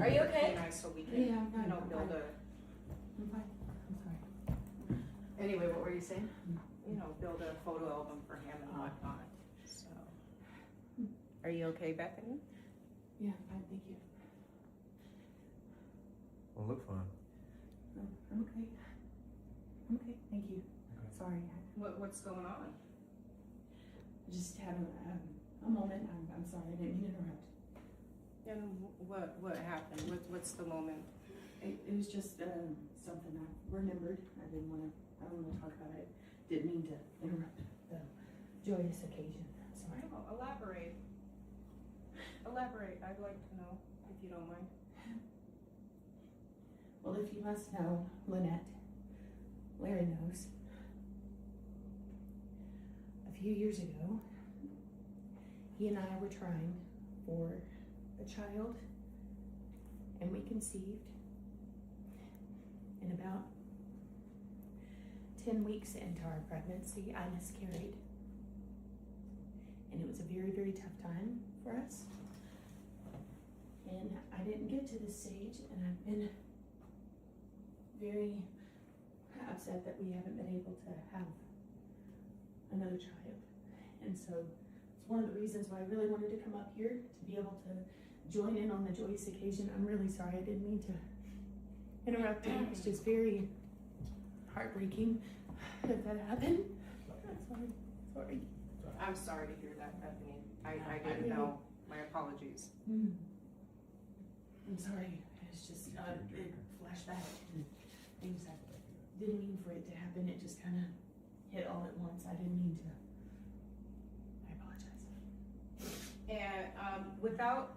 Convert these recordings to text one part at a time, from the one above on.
Are you okay? So we can, Yeah, I'm fine. build a, I'm fine. I'm sorry. Anyway, what were you saying? build a photo album for him and whatnot. So, are you okay, Bethany? Yeah, I'm fine, thank you. Well, look fine. Oh, I'm okay. I'm okay, thank you. Okay. Sorry, What's going on? I just had a moment. I'm sorry, I didn't mean to interrupt. And what happened? What's the moment? It was just something I remembered. I don't want to talk about it. Didn't mean to interrupt the joyous occasion. Sorry. No, elaborate. Elaborate. I'd like to know, if you don't mind. Well, if you must know, Lynnette, Larry knows. A few years ago, he and I were trying for a child, and we conceived. And about 10 weeks into our pregnancy, I miscarried. And it was a very, very tough time for us. And I didn't get to this stage, and I've been very upset that we haven't been able to have another child. And so it's one of the reasons why I really wanted to come up here, to be able to join in on the joyous occasion. I'm really sorry, I didn't mean to interrupt you. It's just very heartbreaking that happened. Sorry. I'm sorry to hear that, Bethany. I didn't know. My apologies. I'm sorry. It's just a big flashback and things I didn't mean for it to happen. It just kind of hit all at once. I didn't mean to. I apologize. And without,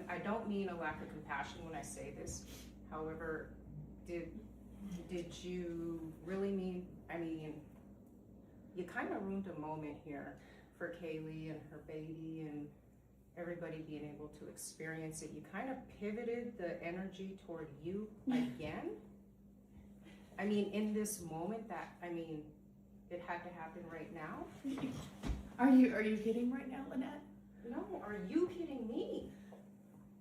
I don't mean a lack of compassion when I say this. However, did you really mean, you kind of ruined a moment here for Kaylee and her baby and everybody being able to experience it. You kind of pivoted the energy toward you again. In this moment it had to happen right now. Are you kidding right now, Lynnette? No, are you kidding me?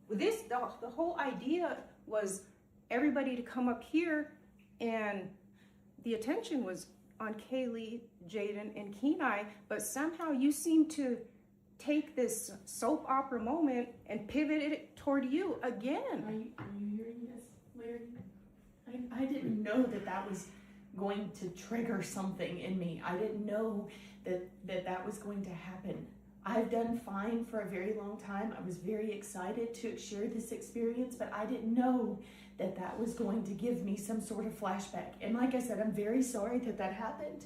The whole idea was everybody to come up here, and the attention was on Kaylee, Jaden, and Kenai, but somehow you seem to take this soap opera moment and pivot it toward you again. Are you hearing this, Larry? I didn't know that was going to trigger something in me. I didn't know that was going to happen. I've done fine for a very long time. I was very excited to share this experience, but I didn't know that was going to give me some sort of flashback. And like I said, I'm very sorry that happened.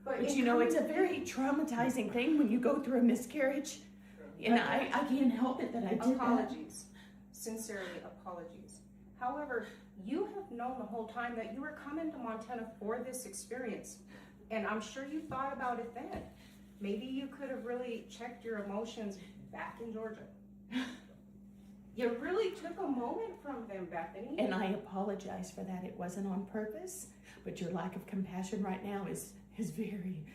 But it's a very traumatizing thing when you go through a miscarriage. And I can't help it that I did Apologies. Sincerely, apologies. However, you have known the whole time that you were coming to Montana for this experience. And I'm sure you thought about it then. Maybe you could have really checked your emotions back in Georgia. You really took a moment from them, Bethany. And I apologize for that. It wasn't on purpose, but your lack of compassion right now is very,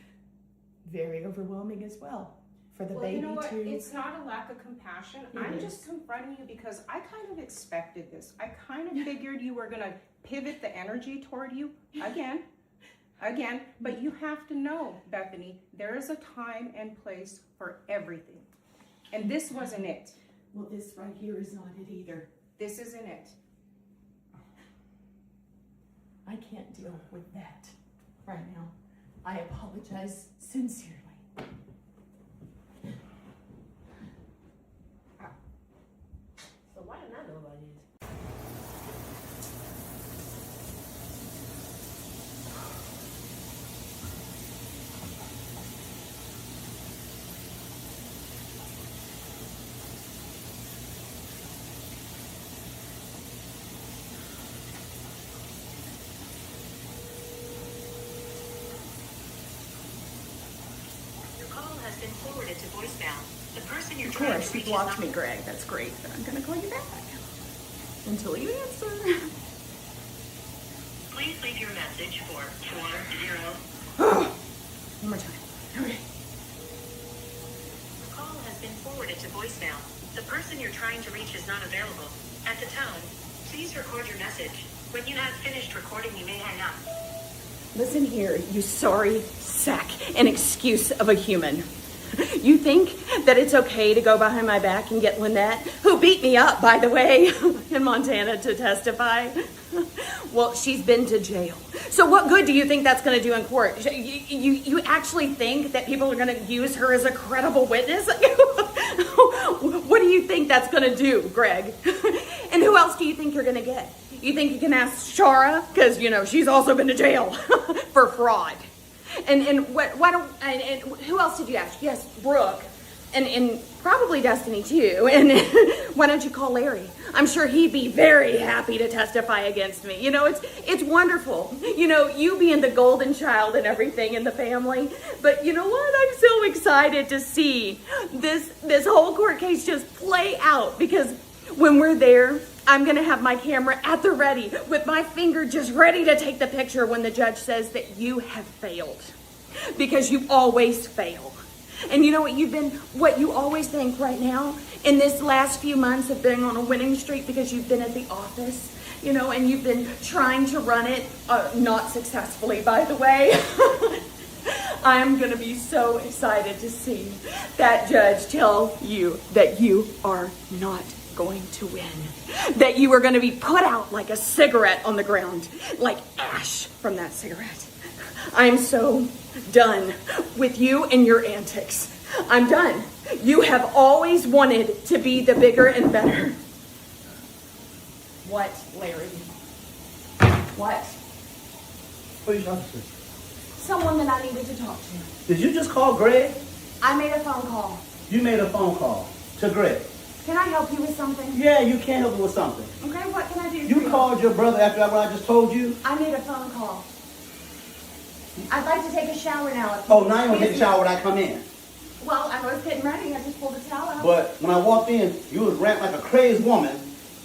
very overwhelming as well. For the baby you know what? too. It's not a lack of compassion. I'm just confronting you because I kind of expected this. I kind of figured you were going to pivot the energy toward you again, but you have to know, Bethany, there is a time and place for everything. And this wasn't it. Well, this right here is not it either. This isn't it. I can't deal with that right now. I apologize sincerely. So why didn't I know about this? Has been forwarded to voicemail. The person you're Of trying course, to you reach blocked is me, not... Greg. That's great, but I'm gonna call you back until you answer. Please leave your message for 40. One more time. Okay. The call has been forwarded to voicemail. The person you're trying to reach is not available. At the tone, please record your message. When you have finished recording, you may hang up. Listen here, you sorry sack and excuse of a human. You think that it's okay to go behind my back and get Lynnette, who beat me up, by the way, in Montana to testify? Well, she's been to jail. So what good do you think that's going to do in court? You actually think that people are going to use her as a credible witness? What do you think that's going to do, Greg? And who else do you think you're going to get? You think you can ask Shara? Because, she's also been to jail for fraud. And who else did you ask? Yes, Brooke, and probably Destiny too. And why don't you call Larry? I'm sure he'd be very happy to testify against me. It's wonderful. You being the golden child and everything in the family. But you know what? I'm so excited to see this whole court case just play out, because when we're there, I'm going to have my camera at the ready with my finger just ready to take the picture when the judge says that you have failed, because you always fail. And you know what you always think right now in this last few months of being on a winning streak, because you've been at the office, and you've been trying to run it, not successfully, by the way. I'm going to be so excited to see that judge tell you that you are not going to win, that you are going to be put out like a cigarette on the ground, like ash from that cigarette. I'm so done with you and your antics. I'm done. You have always wanted to be the bigger and better. What, Larry? What? Who are you talking to? Someone that I needed to talk to. Did you just call Greg? I made a phone call. You made a phone call to Greg. Can I help you with something? Yeah, you can help me with something. Okay, what can I do? You called your brother after what I just told you? I made a phone call. I'd like to take a shower now. Oh, now you want to take a shower when I come in. Well, I was getting ready. I just pulled the towel out. But when I walked in, you was ranting like a crazy woman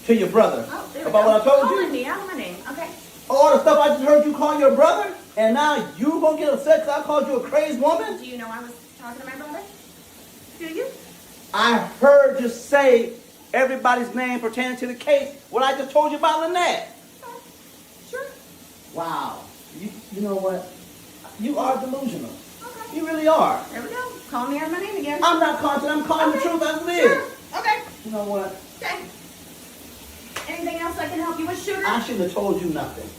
to your brother about what I told you. Calling me out my name. Okay. All the stuff I just heard you call your brother, and now you gonna get upset because I called you a crazy woman? Do you know I was talking to my brother? Do you? I heard you say everybody's name pertaining to the case, what I just told you about Lynnette. Sure. Wow. You know what? You are delusional. Okay. You really are. There we go. Call me out my name again. I'm not confident. I'm calling the truth as it is. Sure. Okay. You know what? Okay. Anything else I can help you with, Sugar? I shouldn't have told you nothing.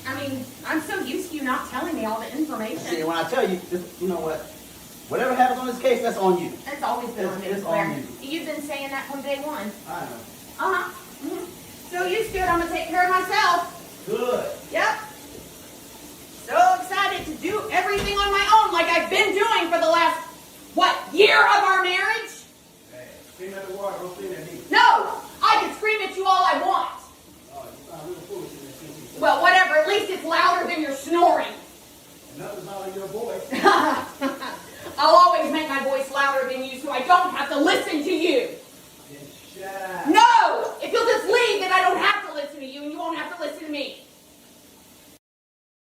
I mean, I'm so used to you not telling me all the information. See, when I tell you, you know what? Whatever happens on this case, that's on you. It's always been on me, It's Claire. on you. You've been saying that from day one. I know. Uh-huh. Mm-hmm. So used to it, I'm going to take care of myself. Good. Yep. So excited to do everything on my own like I've been doing for the last, year of our marriage? Hey, scream at the water, don't scream at me. No! I can scream at you all I want. Oh, you sound real foolish in this. Well, whatever. At least it's louder than your snoring. Nothing about your voice. I'll always make my voice louder than you so I don't have to listen to you.